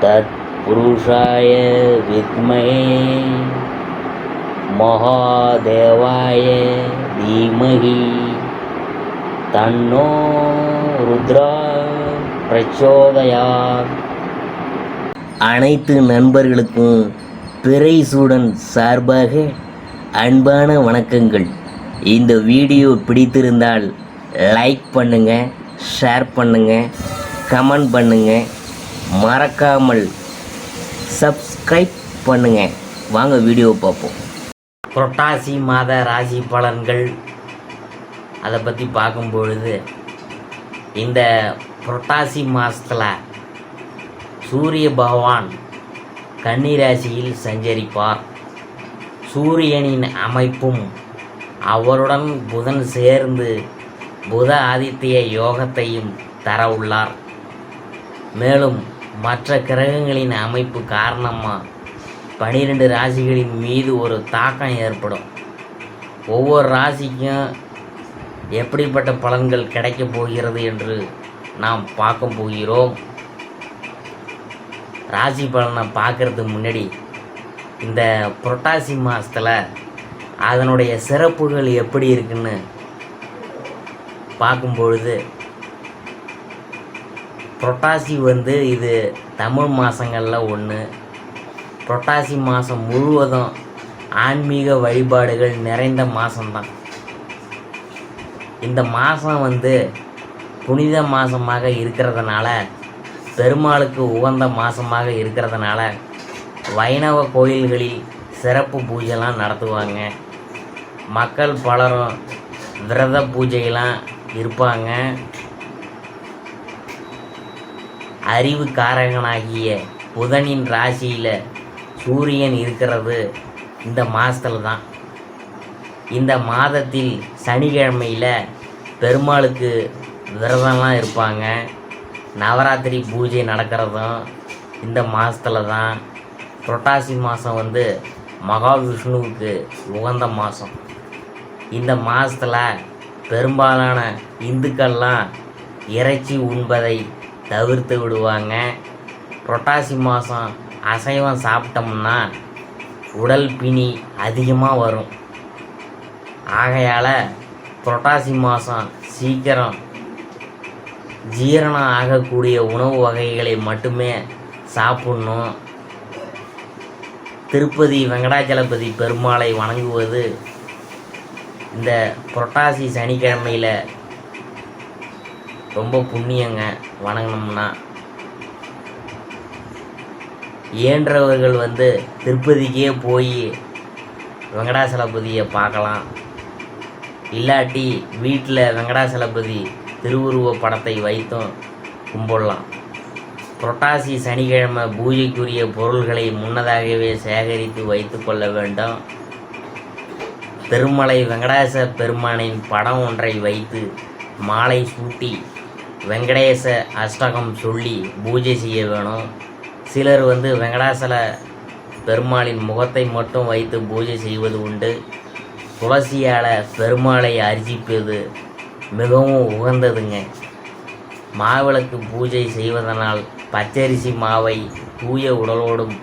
तत्पुरुषाय विद्महे महादेवाय धीमहि तन्नो रुद्रा प्रचोदयात्. அனைத்து நண்பர்களுக்கும் பிறைசூடன் சார்பாக அன்பான வணக்கங்கள். இந்த வீடியோ பிடித்திருந்தால் லைக் பண்ணுங்கள், ஷேர் பண்ணுங்கள், கமெண்ட் பண்ணுங்கள், மறக்காமல் சப்ஸ்கிரைப் பண்ணுங்கள். வாங்க வீடியோ பார்ப்போம். புரட்டாசி மாத ராசி பலன்கள் அதை பற்றி பார்க்கும்பொழுது, இந்த புரட்டாசி மாதத்தில் சூரிய பகவான் கன்னி ராசியில் சஞ்சரிப்பார். சூரியனின் அமைப்பும் அவருடன் புதன் சேர்ந்து புத ஆதித்ய யோகத்தையும் தர உள்ளார். மேலும் மற்ற கிரகங்களின் அமைப்பு காரணமாக 12 ராசிகளின் மீது ஒரு தாக்கம் ஏற்படும். ஒவ்வொரு ராசிக்கும் எப்படிப்பட்ட பலன்கள் கிடைக்கப் போகிறது என்று நாம் பார்க்க போகிறோம். ராசி பலனை பார்க்குறதுக்கு முன்னாடி இந்த புரட்டாசி மாதத்தில் அதனுடைய சிறப்புகள் எப்படி இருக்குன்னு பார்க்கும்பொழுது, புரட்டாசி இது தமிழ் மாதங்களில் ஒன்று. புரட்டாசி மாதம் முழுவதும் ஆன்மீக வழிபாடுகள் நிறைந்த மாதம்தான். இந்த மாதம் புனித மாதமாக இருக்கிறதுனால, பெருமாளுக்கு உகந்த மாதமாக இருக்கிறதுனால வைணவ கோயில்களில் சிறப்பு பூஜைலாம் நடத்துவாங்க. மக்கள் பலரும் விரத பூஜையெல்லாம் இருப்பாங்க. அறிவு காரகனாகிய புதனின் ராசியில் சூரியன் இருக்கிறது இந்த மாதத்தில் தான். இந்த மாதத்தில் சனிக்கிழமையில் பெருமாளுக்கு விரதம்லாம் இருப்பாங்க. நவராத்திரி பூஜை நடக்கிறதும் இந்த மாதத்தில் தான். புரட்டாசி மாதம் மகாவிஷ்ணுவுக்கு உகந்த மாதம். இந்த மாதத்தில் பெரும்பாலான இந்துக்கள்லாம் இறைச்சி உண்பதை தவிர்த்து விடுவாங்க. புரட்டாசி மாதம் அசைவம் சாப்பிட்டோம்னா உடல் பிணி அதிகமாக வரும். ஆகையால் புரட்டாசி மாதம் சீக்கிரம் ஜீரணம் ஆகக்கூடிய உணவு வகைகளை மட்டுமே சாப்பிடணும். திருப்பதி வெங்கடாச்சலபதி பெருமாளை வணங்குவது இந்த புரட்டாசி சனிக்கிழமையில் ரொம்ப புண்ணியங்க. வணங்கினோம்னா இயன்றவர்கள் திருப்பதிக்கே போய் வெங்கடாச்சலபதியை பார்க்கலாம். இல்லாட்டி வீட்டில் வெங்கடாச்சலபதி திருவுருவ படத்தை வைத்தும் கும்பிடலாம். புரட்டாசி சனிக்கிழமை பூஜைக்குரிய பொருள்களை முன்னதாகவே சேகரித்து வைத்து கொள்ள வேண்டும். திருமலை வெங்கடேச பெருமானின் படம் ஒன்றை வைத்து மாலை சூட்டி வெங்கடேச அஷ்டகம் சொல்லி பூஜை செய்ய வேணும். சிலர் வெங்கடாசல பெருமாளின் முகத்தை மட்டும் வைத்து பூஜை செய்வது உண்டு. துளசியால் பெருமாளை அர்ச்சிப்பது மிகவும் உகந்ததுங்க. மாவிளக்கு பூஜை செய்வதனால் பச்சரிசி மாவை தூய உடலோடும்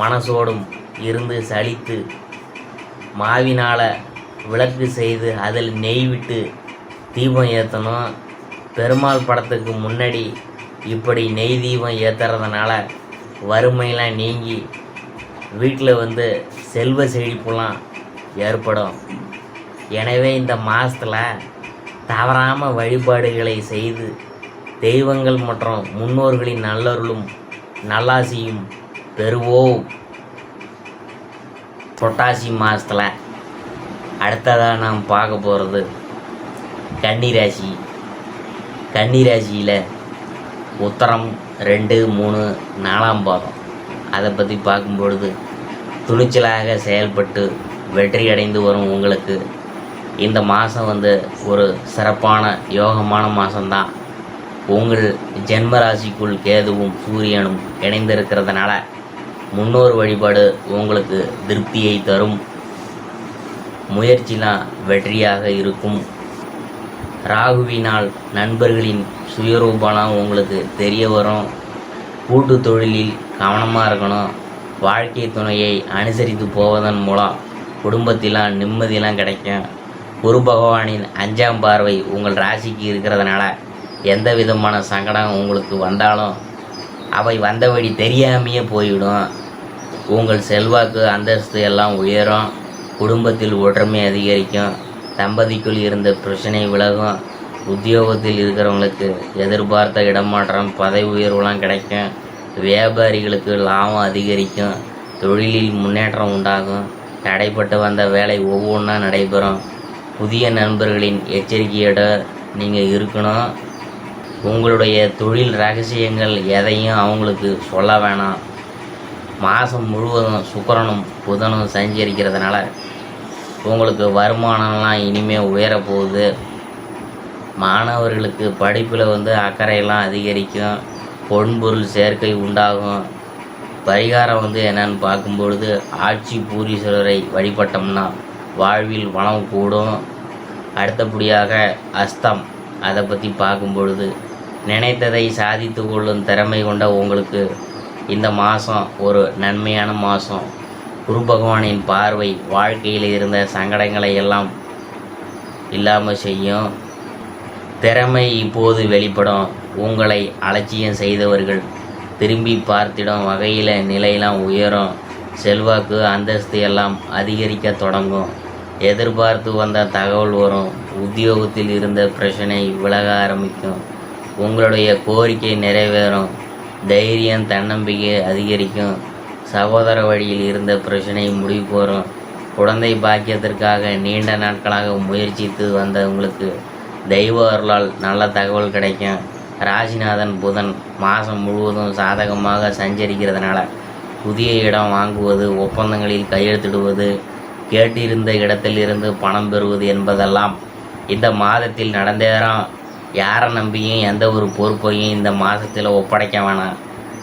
மனசோடும் இருந்து சலித்து மாவினால் விளக்கு செய்து அதில் நெய் விட்டு தீபம் ஏற்றணும். பெருமாள் படத்துக்கு முன்னாடி இப்படி நெய் தீபம் ஏற்றுறதுனால வறுமையெல்லாம் நீங்கி வீட்டில் செல்வ செழிப்புலாம் ஏற்படும். எனவே இந்த மாதத்தில் தவறாமல் வழிபாடுகளை செய்து தெய்வங்கள் மற்றும் முன்னோர்களின் நல்லருளும் நல்லாசியும் பெறுவோம். புரட்டாசி மாதத்தில் அடுத்ததாக நாம் பார்க்க போகிறது கன்னி ராசி. கன்னி ராசியில் உத்தரம் 2, 3, 4ஆம் பாதம் அதை பற்றி பார்க்கும்பொழுது, துணிச்சலாக செயல்பட்டு வெற்றி அடைந்து வரும் உங்களுக்கு இந்த மாதம் ஒரு சிறப்பான யோகமான மாதம்தான். உங்கள் ஜென்மராசிக்குள் கேதுவும் சூரியனும் இணைந்திருக்கிறதுனால முன்னோர் வழிபாடு உங்களுக்கு திருப்தியை தரும். முயற்சிலாம் வெற்றியாக இருக்கும். ராகுவினால் நண்பர்களின் சுயரூபலாம் உங்களுக்கு தெரிய வரும். கூட்டு தொழிலில் கவனமாக இருக்கணும். வாழ்க்கை துணையை அனுசரித்து போவதன் மூலம் குடும்பத்திலாம் நிம்மதியெலாம் கிடைக்கும். குரு பகவானின் 5ஆம் பார்வை உங்கள் ராசிக்கு இருக்கிறதுனால எந்த விதமான சங்கடம் உங்களுக்கு வந்தாலும் அவை வந்த வழி தெரியாமையே போய்விடும். உங்கள் செல்வாக்கு அந்தஸ்து எல்லாம் உயரும். குடும்பத்தில் ஒற்றுமை அதிகரிக்கும். தம்பதிக்குள் இருந்த பிரச்சனை விலகும். உத்தியோகத்தில் இருக்கிறவங்களுக்கு எதிர்பார்த்த இடமாற்றம், பதவி உயர்வுலாம் கிடைக்கும். வியாபாரிகளுக்கு லாபம் அதிகரிக்கும். தொழிலில் முன்னேற்றம் உண்டாகும். தடைப்பட்டு வந்த வேலை ஒவ்வொன்றா நடைபெறும். புதிய நண்பர்களின் எச்சரிக்கையோட நீங்கள் இருக்கணும். உங்களுடைய தொழில் ரகசியங்கள் எதையும் அவங்களுக்கு சொல்ல வேணாம். மாதம் முழுவதும் சுக்கிரனும் புதனும் சஞ்சரிக்கிறதுனால உங்களுக்கு வருமானம்லாம் இனிமேல் உயரப்போகுது. மாணவர்களுக்கு படிப்பில் அக்கறையெல்லாம் அதிகரிக்கும். பொன்பொருள் சேர்க்கை உண்டாகும். பரிகாரம் என்னென்னு பார்க்கும்பொழுது ஆட்சி பூரீஸ்வரரை வழிபட்டோம்னா வாழ்வில் வளம் கூடும். அடுத்தபடியாக அஸ்தம், அதை பற்றி பார்க்கும்பொழுது நினைத்ததை சாதித்து கொள்ளும் திறமை கொண்ட உங்களுக்கு இந்த மாதம் ஒரு நன்மையான மாதம். குரு பகவானின் பார்வை வாழ்க்கையில் இருந்த சங்கடங்களை எல்லாம் இல்லாமல் செய்யும். திறமை இப்போது வெளிப்படும். உங்களை அலட்சியம் செய்தவர்கள் திரும்பி பார்த்திடும் வகையில் நிலையெல்லாம் உயரும். செல்வாக்கு அந்தஸ்து எல்லாம் அதிகரிக்க தொடங்கும். எதிர்பார்த்து வந்த தகவல் வரும். உத்தியோகத்தில் இருந்த பிரச்சனை விலக ஆரம்பிக்கும். உங்களுடைய கோரிக்கை நிறைவேறும். தைரியம், தன்னம்பிக்கை அதிகரிக்கும். சகோதர வழியில் இருந்த பிரச்சனை முடிவுக்கு வரும். குழந்தை பாக்கியத்திற்காக நீண்ட நாட்களாக முயற்சித்து வந்த உங்களுக்கு தெய்வ அருளால் நல்ல தகவல் கிடைக்கும். ராசிநாதன் புதன் மாதம் முழுவதும் சாதகமாக சஞ்சரிக்கிறதுனால புதிய இடம் வாங்குவது, ஒப்பந்தங்களில் கையெழுத்திடுவது, கேட்டிருந்த இடத்தில் இருந்து பணம் பெறுவது என்பதெல்லாம் இந்த மாதத்தில் நடந்தேறும். யாரை நம்பியும் எந்த ஒரு பொறுப்பையும் இந்த மாதத்தில் ஒப்படைக்க வேணாம்.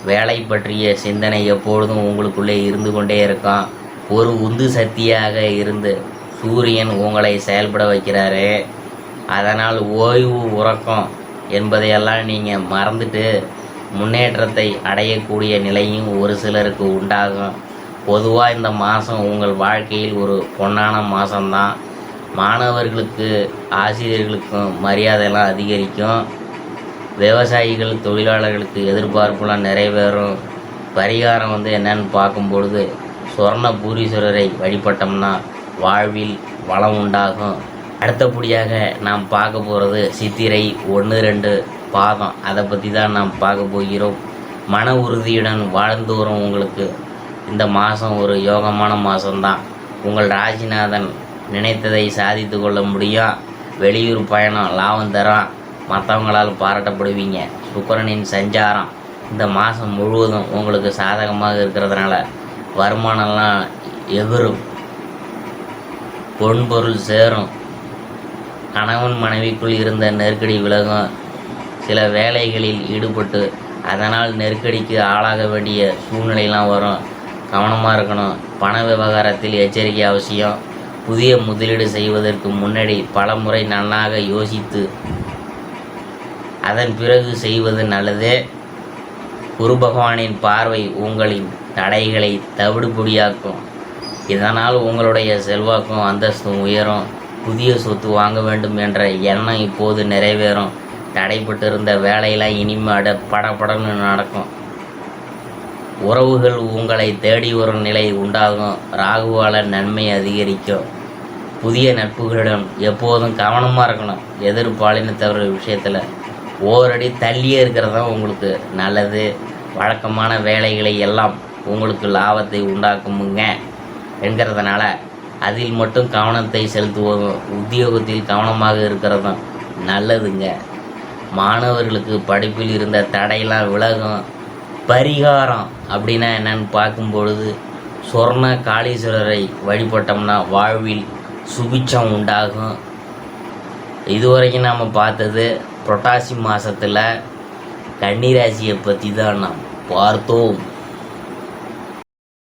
வேலை பற்றிய சிந்தனை எப்பொழுதும் உங்களுக்குள்ளே இருந்து கொண்டே இருக்கும். ஒரு உந்து சக்தியாக இருந்து சூரியன் உங்களை செயல்பட வைக்கிறாரு. அதனால் ஓய்வு, உறக்கம் என்பதையெல்லாம் நீங்கள் மறந்துட்டு முன்னேற்றத்தை அடையக்கூடிய நிலையும் ஒரு சிலருக்கு உண்டாகும். பொதுவாக இந்த மாதம் உங்கள் வாழ்க்கையில் ஒரு பொன்னான மாதம்தான். மாணவர்களுக்கு, ஆசிரியர்களுக்கும் மரியாதையெல்லாம் அதிகரிக்கும். விவசாயிகள், தொழிலாளர்களுக்கு எதிர்பார்ப்புலாம் நிறைவேறும். பரிகாரம் என்னன்னு பார்க்கும்பொழுது சொர்ண பூரீஸ்வரரை வழிபட்டோம்னா வாழ்வில் வளம் உண்டாகும். அடுத்தபடியாக நாம் பார்க்க போகிறது சித்திரை 1, 2 பாதம். அதை பற்றி தான் நாம் பார்க்க போகிறோம். மன உறுதியுடன் வாழ்ந்து வரும் உங்களுக்கு இந்த மாதம் ஒரு யோகமான மாதம்தான். உங்கள் ராசிநாதன் நினைத்ததை சாதித்து கொள்ள முடியும். வெளியூர் பயணம் லாபம் தரும். மற்றவங்களால் பாராட்டப்படுவீங்க. சுக்கிரனின் சஞ்சாரம் இந்த மாதம் முழுவதும் உங்களுக்கு சாதகமாக இருக்கிறதுனால வருமானம்லாம் எகிரும். பொன்பொருள் சேரும். கணவன் மனைவிக்குள் இருந்த நெருக்கடி விலகும். சில வேலைகளில் ஈடுபட்டு அதனால் நெருக்கடிக்கு ஆளாக வேண்டிய சூழ்நிலைலாம் வரும். கவனமாக இருக்கணும். பண விவகாரத்தில் எச்சரிக்கை அவசியம். புதிய முதலீடு செய்வதற்கு முன்னாடி பல முறை நன்றாக யோசித்து அதன் பிறகு செய்வது நல்லது. குரு பகவானின் பார்வை உங்களின் தடைகளை தவிடுபொடியாக்கும். இதனால் உங்களுடைய செல்வாக்கும் அந்தஸ்தும் உயரும். புதிய சொத்து வாங்க வேண்டும் என்ற எண்ணம் இப்போது நிறைவேறும். தடைப்பட்டிருந்த வேலையெல்லாம் இனிமேல் படபடன்னு நடக்கும். உறவுகள் உங்களை தேடி வரும் நிலை உண்டாகும். ராகுவால நன்மை அதிகரிக்கும். புதிய நட்புகளிடம் எப்போதும் கவனமாக இருக்கணும். எதிர்பாலினத்தவர்கள் விஷயத்தில் ஓரடி தள்ளியே இருக்கிறது தான் உங்களுக்கு நல்லது. வழக்கமான வேலைகளை எல்லாம் உங்களுக்கு லாபத்தை உண்டாக்குமுங்க என்கிறதுனால அதில் மட்டும் கவனத்தை செலுத்துவோம். உத்தியோகத்தில் கவனமாக இருக்கிறதும் நல்லதுங்க. மாணவர்களுக்கு படிப்பில் இருந்த தடையெல்லாம் விலகும். பரிகாரம் அப்படின்னா என்னன்னு பார்க்கும்பொழுது சொர்ண காளீஸ்வரரை வழிபட்டோம்னா வாழ்வில் சுபிட்சம் உண்டாகும். இதுவரைக்கும் நாம் பார்த்தது புரட்டாசி மாதத்தில் கன்னிராசியை பற்றி தான் நாம் பார்த்தோம்.